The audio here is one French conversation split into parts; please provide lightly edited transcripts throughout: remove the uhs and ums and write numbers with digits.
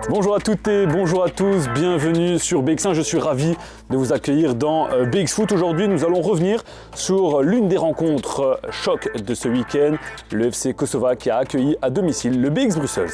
Bonjour à toutes et bonjour à tous, bienvenue sur BX1. Je suis ravi de vous accueillir dans BX Foot. Aujourd'hui, nous allons revenir sur l'une des rencontres choc de ce week-end, le FC Kosova qui a accueilli à domicile le BX Brussels.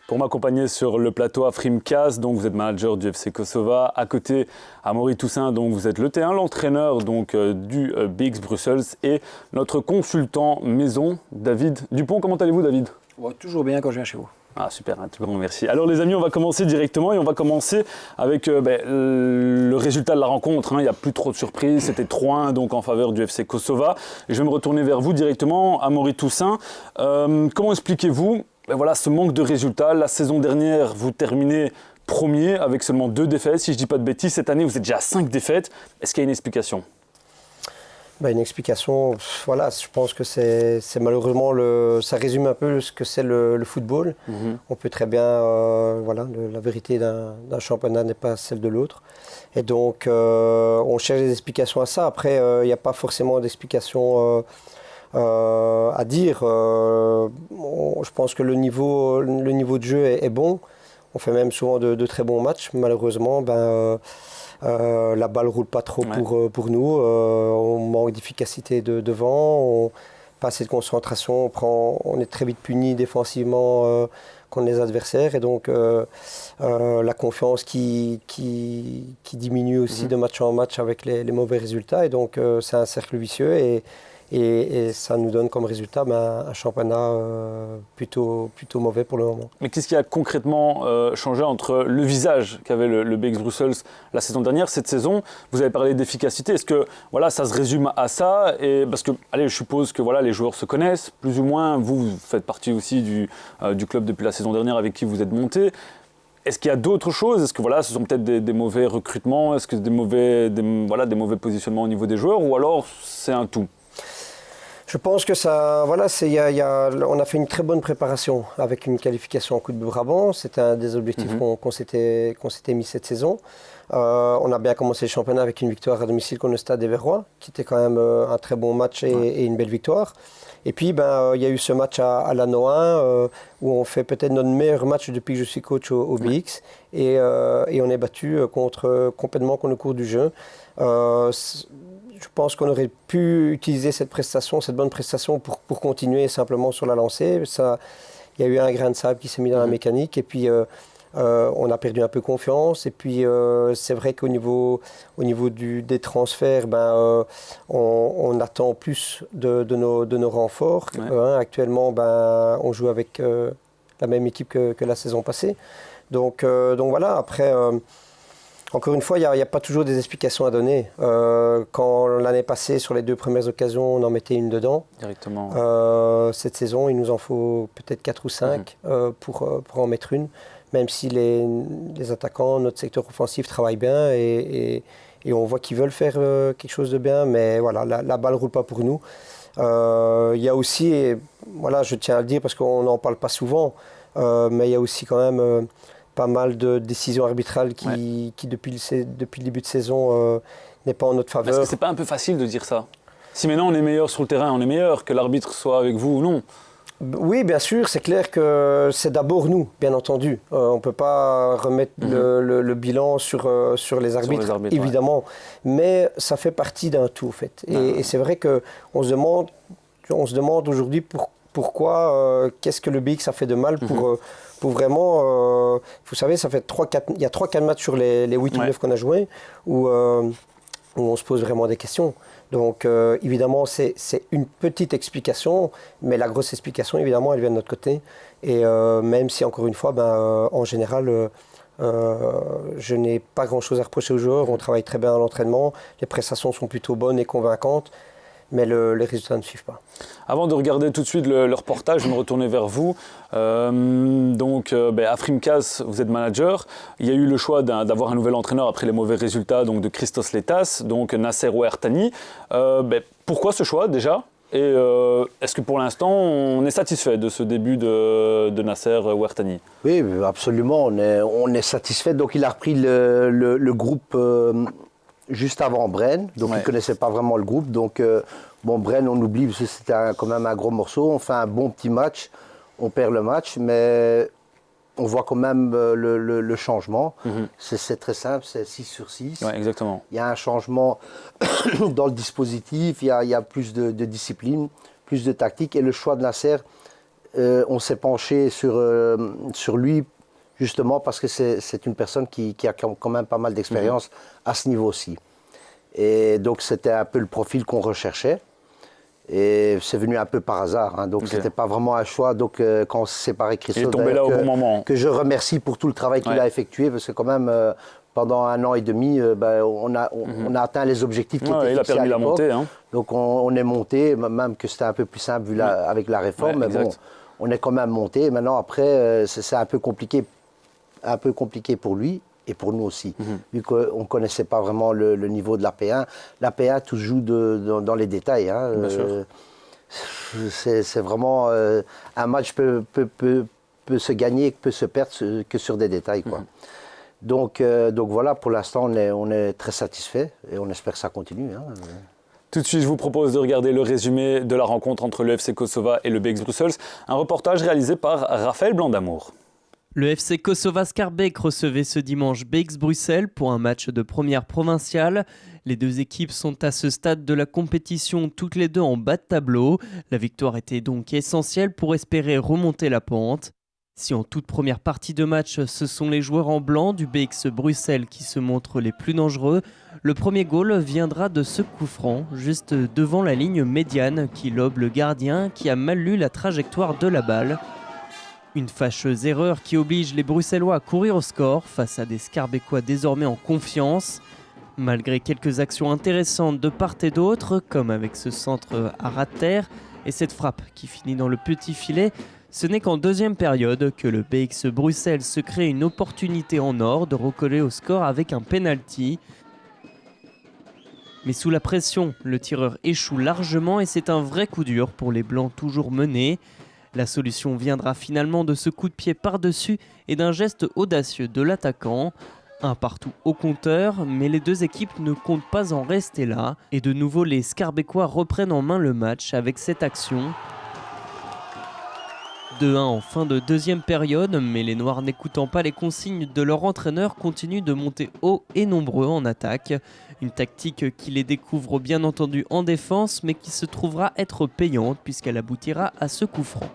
Pour m'accompagner sur le plateau, Afrim Kaz, donc vous êtes manager du FC Kosova. À côté, Amaury Toussaint, donc vous êtes le T1, l'entraîneur donc, du BX Brussels. Et notre consultant maison, David Dupont. Comment allez-vous, David ? Ouais, toujours bien quand je viens chez vous. Ah super, un tout grand merci. Alors les amis, on va commencer directement et on va commencer avec le résultat de la rencontre. Il n'y a plus trop de surprises, c'était 3-1 donc en faveur du FC Kosova. Et je vais me retourner vers vous directement, Amaury Toussaint. Comment expliquez-vous voilà, ce manque de résultats? La saison dernière, vous terminez premier avec seulement 2 défaites. Si je ne dis pas de bêtises, cette année, vous êtes déjà à 5 défaites. Est-ce qu'il y a une explication? Une explication, voilà, je pense que c'est malheureusement, ça résume un peu ce que c'est le football. On peut très bien, la vérité d'un championnat n'est pas celle de l'autre. Et donc, on cherche des explications à ça. Après, il n'y a pas forcément d'explication à dire. Je pense que le niveau de jeu est bon. On fait même souvent de très bons matchs. Malheureusement, la balle ne roule pas trop pour nous. On manque d'efficacité devant. Pas assez de concentration. On est très vite puni défensivement contre les adversaires. Et donc, la confiance qui diminue aussi de match en match avec les mauvais résultats. Et donc, c'est un cercle vicieux. Et ça nous donne comme résultat un championnat plutôt mauvais pour le moment. Mais qu'est-ce qui a concrètement changé entre le visage qu'avait le BX Brussels la saison dernière, cette saison? Vous avez parlé d'efficacité. Est-ce que ça se résume à ça? Et parce que, je suppose que les joueurs se connaissent, plus ou moins. Vous faites partie aussi du club depuis la saison dernière avec qui vous êtes monté. Est-ce qu'il y a d'autres choses? Est-ce que ce sont peut-être des mauvais recrutements? Est-ce que des mauvais positionnements au niveau des joueurs? Ou alors c'est un tout? Je pense que ça, on a fait une très bonne préparation avec une qualification en Coupe de Brabant. C'était un des objectifs qu'on s'était mis cette saison. On a bien commencé le championnat avec une victoire à domicile contre le Stade des Verrois, qui était quand même un très bon match et une belle victoire. Et puis, il y a eu ce match à Lannoy où on fait peut-être notre meilleur match depuis que je suis coach au BX. Et on est battu complètement contre le cours du jeu. Je pense qu'on aurait pu utiliser cette bonne prestation pour continuer simplement sur la lancée. Il y a eu un grain de sable qui s'est mis dans la mécanique et puis on a perdu un peu confiance. Et puis c'est vrai qu'au niveau des transferts, on attend plus de nos renforts. Actuellement, on joue avec la même équipe que la saison passée. Donc voilà, après... Encore une fois, il n'y a pas toujours des explications à donner. Quand l'année passée, sur les 2 premières occasions, on en mettait une dedans. Directement. Cette saison, il nous en faut peut-être 4 ou 5 pour en mettre une. Même si les attaquants, notre secteur offensif travaille bien et on voit qu'ils veulent faire quelque chose de bien. Mais voilà, la balle ne roule pas pour nous. Il y a aussi, je tiens à le dire parce qu'on n'en parle pas souvent, mais il y a aussi quand même... pas mal de décisions arbitrales qui depuis le début de saison, n'est pas en notre faveur. Est-ce que c'est pas un peu facile de dire ça? Si maintenant on est meilleur sur le terrain, on est meilleur, que l'arbitre soit avec vous ou non? Oui, bien sûr, c'est clair que c'est d'abord nous, bien entendu. On ne peut pas remettre le bilan sur les arbitres, évidemment. Mais ça fait partie d'un tout, en fait. Et c'est vrai qu'on se demande aujourd'hui pourquoi, qu'est-ce que le BX a fait de mal pour vraiment, vous savez, ça fait il y a 3-4 matchs sur les 8 ou 9 qu'on a joués où on se pose vraiment des questions. Donc évidemment, c'est une petite explication, mais la grosse explication, évidemment, elle vient de notre côté. Et même si, encore une fois, en général, je n'ai pas grand-chose à reprocher aux joueurs. On travaille très bien à l'entraînement, les prestations sont plutôt bonnes et convaincantes. Mais les résultats ne suivent pas. Avant de regarder tout de suite le reportage, je vais me retourner vers vous. Afrim Kaz, vous êtes manager. Il y a eu le choix d'avoir un nouvel entraîneur après les mauvais résultats donc de Christos Letas, donc Nasser Ouertani. Pourquoi ce choix déjà? Et est-ce que pour l'instant, on est satisfait de ce début de Nasser Ouertani? Oui, absolument, on est satisfait. Donc il a repris le groupe juste avant Braine, donc ils ne connaissaient pas vraiment le groupe. Donc, Braine, on oublie, parce que c'était quand même un gros morceau. On fait un bon petit match, on perd le match, mais on voit quand même le changement. C'est très simple, c'est 6 sur 6. Ouais, exactement. Il y a un changement dans le dispositif, il y a plus de discipline, plus de tactique. Et le choix de Nasser, on s'est penché sur lui, justement parce que c'est une personne qui a quand même pas mal d'expérience à ce niveau-ci. Et donc c'était un peu le profil qu'on recherchait. Et c'est venu un peu par hasard, hein. Donc c'était pas vraiment un choix. Donc quand on s'est séparé, Christophe, il est tombé là au bon moment. Que je remercie pour tout le travail qu'il a effectué, parce que quand même pendant 1 an et demi, on a atteint les objectifs qui étaient fixés à l'époque. Il a permis la montée. Hein. Donc on est monté, même que c'était un peu plus simple avec la réforme, mais bon, on est quand même monté. Maintenant après, c'est un peu compliqué pour lui. Et pour nous aussi, vu qu'on ne connaissait pas vraiment le niveau de la P1. La P1, tout se joue dans les détails. Hein. C'est vraiment... un match peut se gagner, peut se perdre que sur des détails. Quoi. Donc voilà, pour l'instant, on est très satisfait et on espère que ça continue. Hein. Tout de suite, je vous propose de regarder le résumé de la rencontre entre le FC Kosova et le BX Brussels. Un reportage réalisé par Raphaël Blanc-d'Amour. Le FC Kosova Schaerbeek recevait ce dimanche BX Bruxelles pour un match de première provinciale. Les deux équipes sont à ce stade de la compétition toutes les deux en bas de tableau. La victoire était donc essentielle pour espérer remonter la pente. Si en toute première partie de match, ce sont les joueurs en blanc du BX Bruxelles qui se montrent les plus dangereux, le premier goal viendra de ce coup franc, juste devant la ligne médiane qui lobe le gardien qui a mal lu la trajectoire de la balle. Une fâcheuse erreur qui oblige les Bruxellois à courir au score face à des Schaerbeckois désormais en confiance. Malgré quelques actions intéressantes de part et d'autre, comme avec ce centre à ras de terre et cette frappe qui finit dans le petit filet, ce n'est qu'en deuxième période que le BX Bruxelles se crée une opportunité en or de recoller au score avec un penalty. Mais sous la pression, le tireur échoue largement et c'est un vrai coup dur pour les Blancs toujours menés. La solution viendra finalement de ce coup de pied par-dessus et d'un geste audacieux de l'attaquant. Un partout au compteur, mais les deux équipes ne comptent pas en rester là. Et de nouveau, les Schaerbeckois reprennent en main le match avec cette action. 2-1 en fin de deuxième période, mais les Noirs n'écoutant pas les consignes de leur entraîneur continuent de monter haut et nombreux en attaque. Une tactique qui les découvre bien entendu en défense, mais qui se trouvera être payante puisqu'elle aboutira à ce coup franc.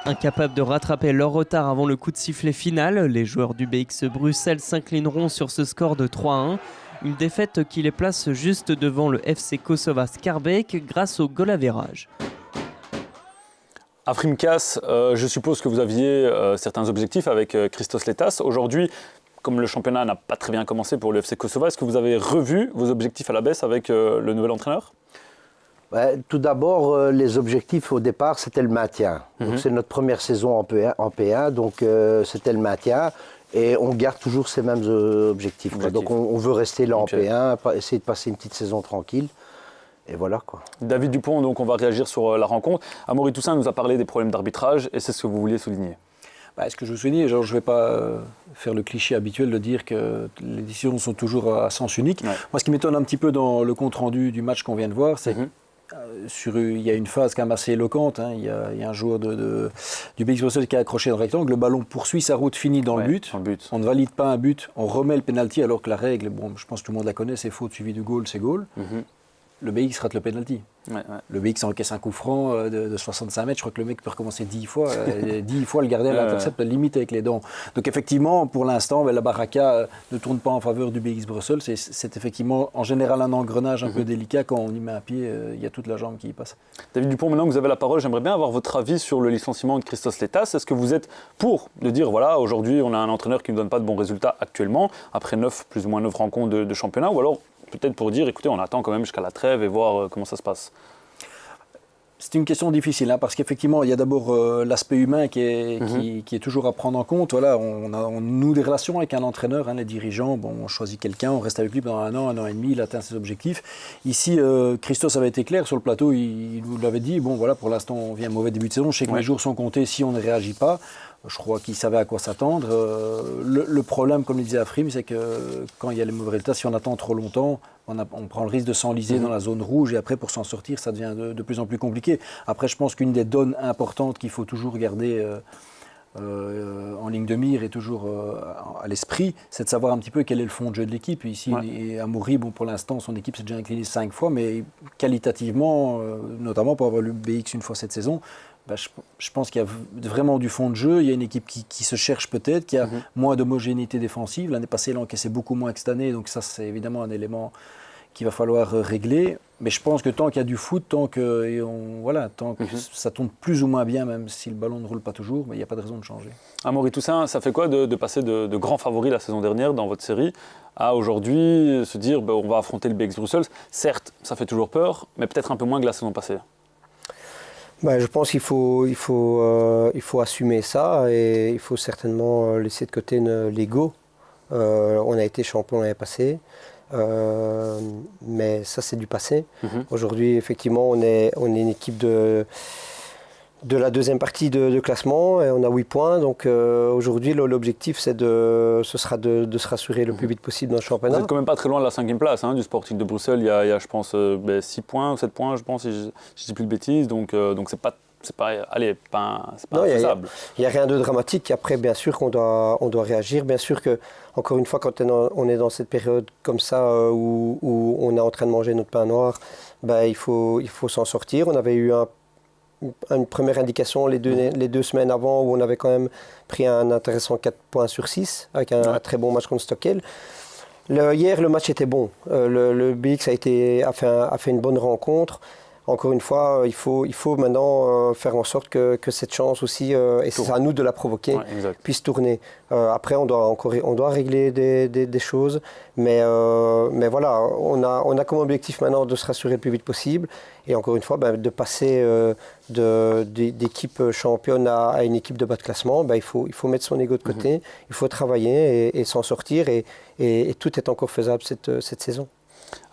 Incapables de rattraper leur retard avant le coup de sifflet final, les joueurs du BX Bruxelles s'inclineront sur ce score de 3-1. Une défaite qui les place juste devant le FC Kosova Schaerbeek grâce au goal average. Afrim Kass, je suppose que vous aviez certains objectifs avec Christos Letas. Aujourd'hui, comme le championnat n'a pas très bien commencé pour le FC Kosova, est-ce que vous avez revu vos objectifs à la baisse avec le nouvel entraîneur ? Tout d'abord, les objectifs au départ, c'était le maintien. Donc, c'est notre première saison en P1, donc c'était le maintien. Et on garde toujours ces mêmes objectifs. Donc on veut rester là en P1, essayer de passer une petite saison tranquille. Et voilà quoi. David Dupont, donc on va réagir sur la rencontre. Amaury Toussaint nous a parlé des problèmes d'arbitrage et c'est ce que vous vouliez souligner. Ce que je veux souligner, je ne vais pas faire le cliché habituel de dire que les décisions sont toujours à sens unique. Ouais. Moi, ce qui m'étonne un petit peu dans le compte-rendu du match qu'on vient de voir, c'est il y a une phase quand même assez éloquente. Hein. Il y a un joueur du BX Bruxelles qui a accroché dans le rectangle. Le ballon poursuit sa route, finit dans le but. On ne valide pas un but, on remet le penalty alors que la règle, je pense que tout le monde la connaît, c'est faute suivie du goal, c'est goal. Le BX rate le penalty. Le BX encaisse un coup franc de 65 mètres. Je crois que le mec peut recommencer 10 fois. 10 fois, le gardien l'intercepte limite avec les dents. Donc effectivement, pour l'instant, la baraka ne tourne pas en faveur du BX Bruxelles. C'est effectivement en général un engrenage un peu délicat. Quand on y met un pied, il y a toute la jambe qui y passe. David Dupont, maintenant que vous avez la parole, j'aimerais bien avoir votre avis sur le licenciement de Christos Letas. Est-ce que vous êtes pour de dire, voilà, aujourd'hui, on a un entraîneur qui ne donne pas de bons résultats actuellement, après plus ou moins 9 rencontres de championnat, ou alors peut-être pour dire, écoutez, on attend quand même jusqu'à la trêve et voir comment ça se passe. C'est une question difficile, hein, parce qu'effectivement, il y a d'abord l'aspect humain qui est toujours à prendre en compte. Voilà, on noue des relations avec un entraîneur, hein, les dirigeants. Bon, on choisit quelqu'un, on reste avec lui pendant un an et demi, il atteint ses objectifs. Ici, Christos avait été clair sur le plateau, il nous l'avait dit. Bon, voilà, pour l'instant, on vient un mauvais début de saison. Je sais que les jours sont comptés si on ne réagit pas. Je crois qu'il savait à quoi s'attendre. Le problème, comme le disait Afrim, c'est que quand il y a les mauvais résultats, si on attend trop longtemps, on prend le risque de s'enliser dans la zone rouge et après, pour s'en sortir, ça devient de plus en plus compliqué. Après, je pense qu'une des donnes importantes qu'il faut toujours garder en ligne de mire et toujours à l'esprit, c'est de savoir un petit peu quel est le fond de jeu de l'équipe. Ici, Amaury, bon, pour l'instant, son équipe s'est déjà inclinée 5 fois, mais qualitativement, notamment pour avoir le BX une fois cette saison, je pense qu'il y a vraiment du fond de jeu. Il y a une équipe qui se cherche peut-être, qui a moins d'homogénéité défensive. L'année passée, elle encaissait beaucoup moins que cette année, donc ça, c'est évidemment un élément qu'il va falloir régler. Mais je pense que tant qu'il y a du foot, tant que ça tourne plus ou moins bien, même si le ballon ne roule pas toujours, mais il n'y a pas de raison de changer. Amaury Toussaint, ça fait quoi de passer de grands favoris la saison dernière dans votre série à aujourd'hui se dire on va affronter le BX Bruxelles? Certes, ça fait toujours peur, mais peut-être un peu moins que la saison passée. Je pense qu'il faut assumer ça et il faut certainement laisser de côté l'ego. On a été champion l'année passée, mais ça c'est du passé. Aujourd'hui, effectivement, on est une équipe de la deuxième partie de classement et on a 8 points. Donc aujourd'hui, l'objectif ce sera de se rassurer le plus vite possible dans le championnat. Vous n'êtes quand même pas très loin de la 5e place du Sporting de Bruxelles. Il y a je pense, 6 points ou 7 points, je pense, si je ne dis plus de bêtises. Donc c'est pas infaisable. Il n'y a rien de dramatique. Après, bien sûr qu'on doit réagir. Bien sûr que, encore une fois, quand on est dans cette période comme ça où on est en train de manger notre pain noir, il faut s'en sortir. On avait eu une première indication les 2 semaines avant où on avait quand même pris un intéressant 4 points sur 6 avec un très bon match contre Stockel. Hier, le match était bon. Le BX a fait une bonne rencontre. Encore une fois, il faut maintenant faire en sorte que cette chance aussi, et c'est à nous de la provoquer, puisse tourner. Après, on doit régler des choses, mais voilà, on a comme objectif maintenant de se rassurer le plus vite possible, et encore une fois, de passer d'équipe championne à une équipe de bas de classement. Il faut mettre son ego de côté, il faut travailler et s'en sortir, et tout est encore faisable cette saison.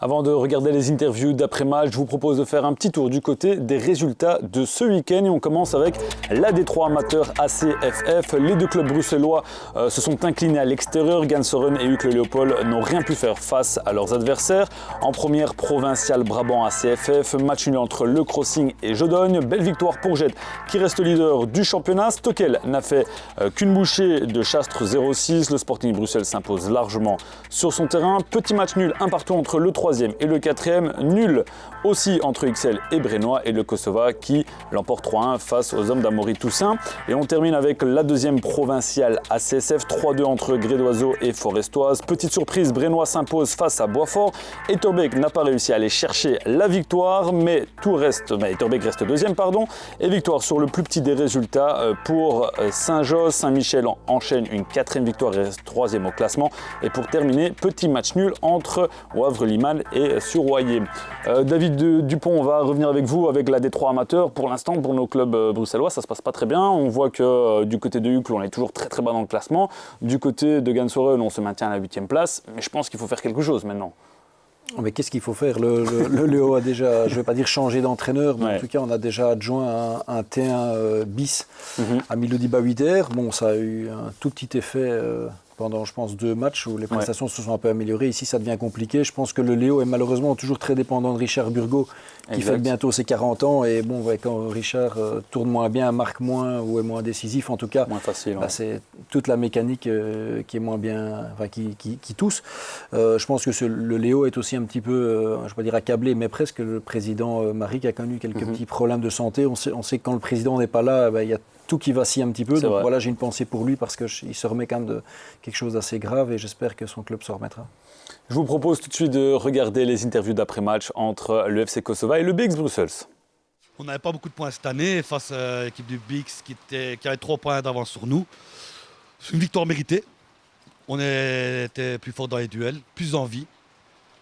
Avant de regarder les interviews d'après-match, je vous propose de faire un petit tour du côté des résultats de ce week-end. Et on commence avec la D3 amateur ACFF. Les deux clubs bruxellois se sont inclinés à l'extérieur. Gansoren et Uccle Léopold n'ont rien pu faire face à leurs adversaires. En première provinciale Brabant ACFF, match nul entre Le Crossing et Jodogne. Belle victoire pour Jet qui reste leader du championnat. Stockel n'a fait qu'une bouchée de Chastres 0-6. Le Sporting Bruxelles s'impose largement sur son terrain. Petit match nul, un partout entre le 3e et le 4e, nul aussi entre XL et Brennois, et le Kosova qui l'emporte 3-1 face aux hommes d'Amaury Toussaint. Et on termine avec la deuxième provinciale ACSF, 3-2 entre Grédoiseau et Forestoise. Petite surprise, Brennois s'impose face à Boisfort. Etterbeek n'a pas réussi à aller chercher la victoire, mais Etterbeek reste deuxième, et victoire sur le plus petit des résultats pour Saint-Josse. Saint-Michel enchaîne une 4e victoire et reste 3e au classement. Et pour terminer, petit match nul entre Wavre-Liman et Suroyer. David Dupont, on va revenir avec vous avec la D3 amateur. Pour l'instant, pour nos clubs bruxellois, ça se passe pas très bien. On voit que du côté de Uccle, on est toujours très très bas dans le classement. Du côté de Gansoren, on se maintient à la 8e place. Mais je pense qu'il faut faire quelque chose maintenant. Mais qu'est-ce qu'il faut faire? Le Léo a déjà, je ne vais pas dire changé d'entraîneur, mais en tout cas, on a déjà adjoint un T1 bis à Milody Bawider. Bon, ça a eu un tout petit effet pendant, je pense, 2 matchs où les prestations se sont un peu améliorées. Ici, ça devient compliqué. Je pense que le Léo est malheureusement toujours très dépendant de Richard Burgot, qui fait bientôt ses 40 ans. Et bon, quand Richard tourne moins bien, marque moins ou est moins décisif, en tout cas, moins facile, c'est toute la mécanique qui est moins bien, qui tousse. Je pense que le Léo est aussi un petit peu, je ne vais pas dire accablé, mais presque. Le président Maric a connu quelques petits problèmes de santé. On sait que quand le président n'est pas là, il y a tout qui vacille un petit peu. Donc voilà, j'ai une pensée pour lui parce qu'il se remet quand même de quelque chose d'assez grave et j'espère que son club se remettra. Je vous propose tout de suite de regarder les interviews d'après-match entre le FC Kosova et le BX Bruxelles. On n'avait pas beaucoup de points cette année face à l'équipe du BX qui avait 3 points d'avance sur nous. C'est une victoire méritée. On était plus fort dans les duels, plus en vie.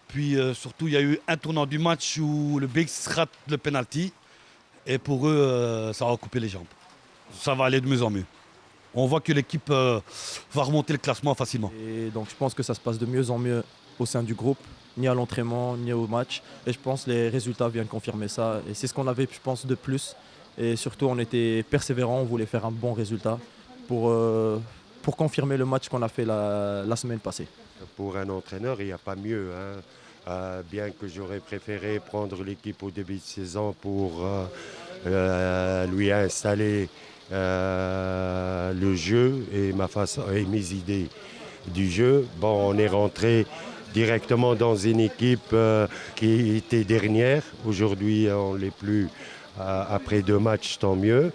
Puis surtout, il y a eu un tournant du match où le BX rate le penalty. Et pour eux, ça va couper les jambes. Ça va aller de mieux en mieux. On voit que l'équipe va remonter le classement facilement. Et donc je pense que ça se passe de mieux en mieux au sein du groupe, ni à l'entraînement, ni au match. Et je pense que les résultats viennent confirmer ça. Et c'est ce qu'on avait, je pense, de plus. Et surtout, on était persévérants, on voulait faire un bon résultat pour confirmer le match qu'on a fait la semaine passée. Pour un entraîneur, il n'y a pas mieux. Bien que j'aurais préféré prendre l'équipe au début de saison pour lui installer le jeu et ma façon et mes idées du jeu. Bon, on est rentré directement dans une équipe qui était dernière. Aujourd'hui, on ne l'est plus. Après 2 matchs, tant mieux.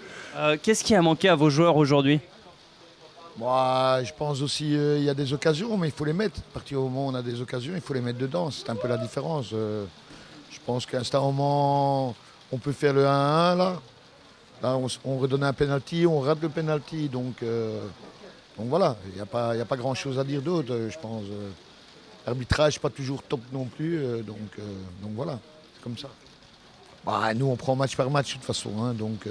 Qu'est-ce qui a manqué à vos joueurs aujourd'hui ? Moi, je pense aussi il y a des occasions, mais il faut les mettre. À partir du moment où on a des occasions, il faut les mettre dedans. C'est un peu la différence. Je pense qu'à un moment, on peut faire le 1-1 là. Là, on redonne un penalty, on rate le penalty. Donc voilà, il n'y a pas grand-chose à dire d'autre, je pense. L'arbitrage n'est pas toujours top non plus. Donc voilà, c'est comme ça. Bah, nous, on prend match par match de toute façon. Donc,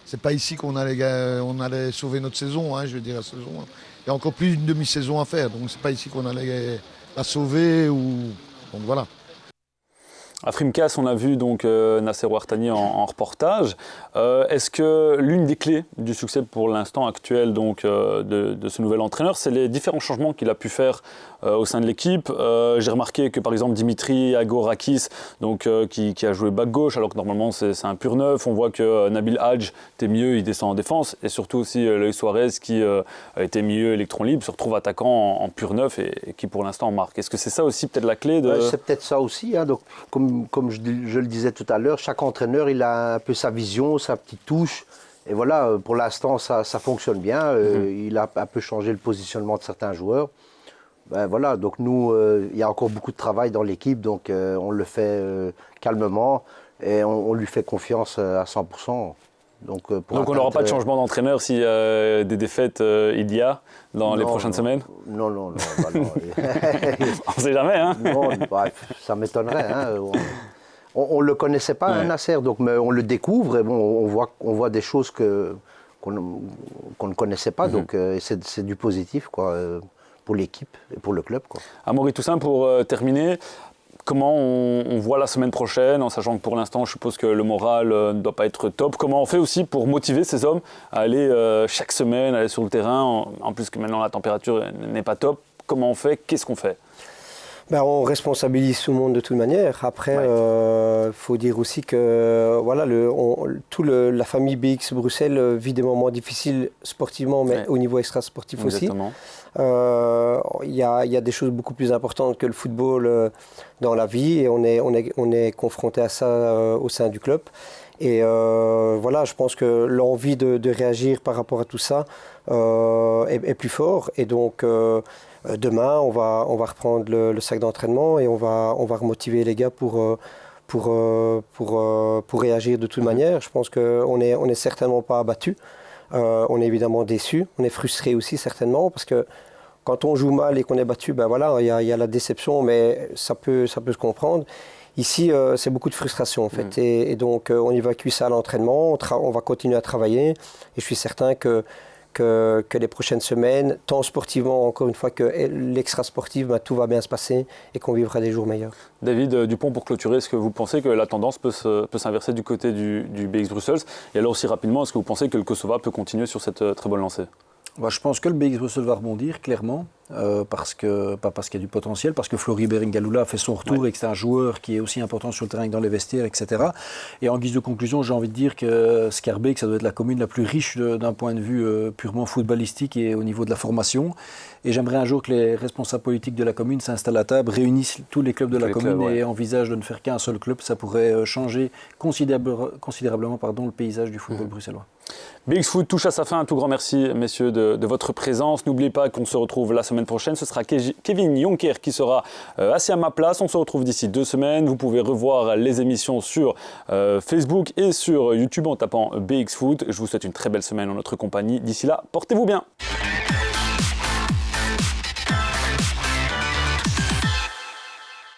c'est pas ici qu'on allait sauver notre saison, je veux dire, la saison. Il y a encore plus d'une demi-saison à faire. Donc, c'est pas ici qu'on allait la sauver. Donc, voilà. À Frimcas, on a vu donc Nasser Ouartani en reportage. Est-ce que l'une des clés du succès pour l'instant actuel donc, de ce nouvel entraîneur, c'est les différents changements qu'il a pu faire au sein de l'équipe? J'ai remarqué que par exemple Dimitri Agorakis, donc, qui a joué back gauche, alors que normalement c'est un pur neuf. On voit que Nabil Hadj était mieux, il descend en défense. Et surtout aussi Loïc Suarez, qui était milieu électron libre, se retrouve attaquant en pur neuf et qui pour l'instant marque. Est-ce que c'est ça aussi peut-être la clé de... C'est peut-être ça aussi. Donc, comme je le disais tout à l'heure, chaque entraîneur il a un peu sa vision, sa petite touche. Et voilà, pour l'instant ça fonctionne bien. Il a un peu changé le positionnement de certains joueurs. Voilà, donc nous, il y a encore beaucoup de travail dans l'équipe, donc on le fait calmement et on lui fait confiance à 100%. Donc on n'aura pas de changement d'entraîneur si des défaites il y a dans les prochaines semaines? Non. On ne sait jamais. Non, ça m'étonnerait. On ne le connaissait pas, Nasser, donc, mais on le découvre et bon, on voit des choses qu'on ne connaissait pas, donc c'est du positif quoi, pour l'équipe et pour le club. Amaury Toussaint, pour terminer, comment on voit la semaine prochaine, en sachant que pour l'instant, je suppose que le moral ne doit pas être top. Comment on fait aussi pour motiver ces hommes à aller chaque semaine, aller sur le terrain, en plus que maintenant la température n'est pas top? Comment on fait? Qu'est-ce qu'on fait? On responsabilise tout le monde de toute manière. Après, faut dire aussi que voilà, la famille BX Bruxelles vit des moments difficiles sportivement, mais au niveau extra-sportif aussi. Il y a des choses beaucoup plus importantes que le football dans la vie et on est confronté à ça au sein du club. Et voilà, je pense que l'envie de réagir par rapport à tout ça est plus fort. Et donc, demain, on va reprendre le sac d'entraînement et on va remotiver les gars pour réagir de toute manière. Je pense qu'on est certainement pas abattus. On est évidemment déçus. On est frustrés aussi certainement parce que quand on joue mal et qu'on est battu, voilà, il y a la déception, mais ça peut se comprendre. Ici, c'est beaucoup de frustration en fait. Et donc, on évacue ça à l'entraînement. On va continuer à travailler. Et je suis certain que les prochaines semaines, tant sportivement, encore une fois, que l'extra-sportif, tout va bien se passer et qu'on vivra des jours meilleurs. David Dupont, pour clôturer, est-ce que vous pensez que la tendance peut s'inverser du côté du BX Brussels? Et alors aussi rapidement, est-ce que vous pensez que le Kosova peut continuer sur cette très bonne lancée? Je pense que le BX Bruxelles va rebondir, clairement, pas parce qu'il y a du potentiel, parce que Flory Beringalula a fait son retour et que c'est un joueur qui est aussi important sur le terrain que dans les vestiaires, etc. Et en guise de conclusion, j'ai envie de dire que Schaerbeek, ça doit être la commune la plus riche d'un point de vue purement footballistique et au niveau de la formation. Et j'aimerais un jour que les responsables politiques de la commune s'installent à table, réunissent tous les clubs de la commune et envisagent de ne faire qu'un seul club. Ça pourrait changer considérablement le paysage du football bruxellois. BX Foot touche à sa fin. Un tout grand merci, messieurs, de votre présence. N'oubliez pas qu'on se retrouve la semaine prochaine. Ce sera Kevin Jonker qui sera assis à ma place. On se retrouve d'ici 2 semaines. Vous pouvez revoir les émissions sur Facebook et sur YouTube en tapant BX Foot. Je vous souhaite une très belle semaine en notre compagnie. D'ici là, portez-vous bien.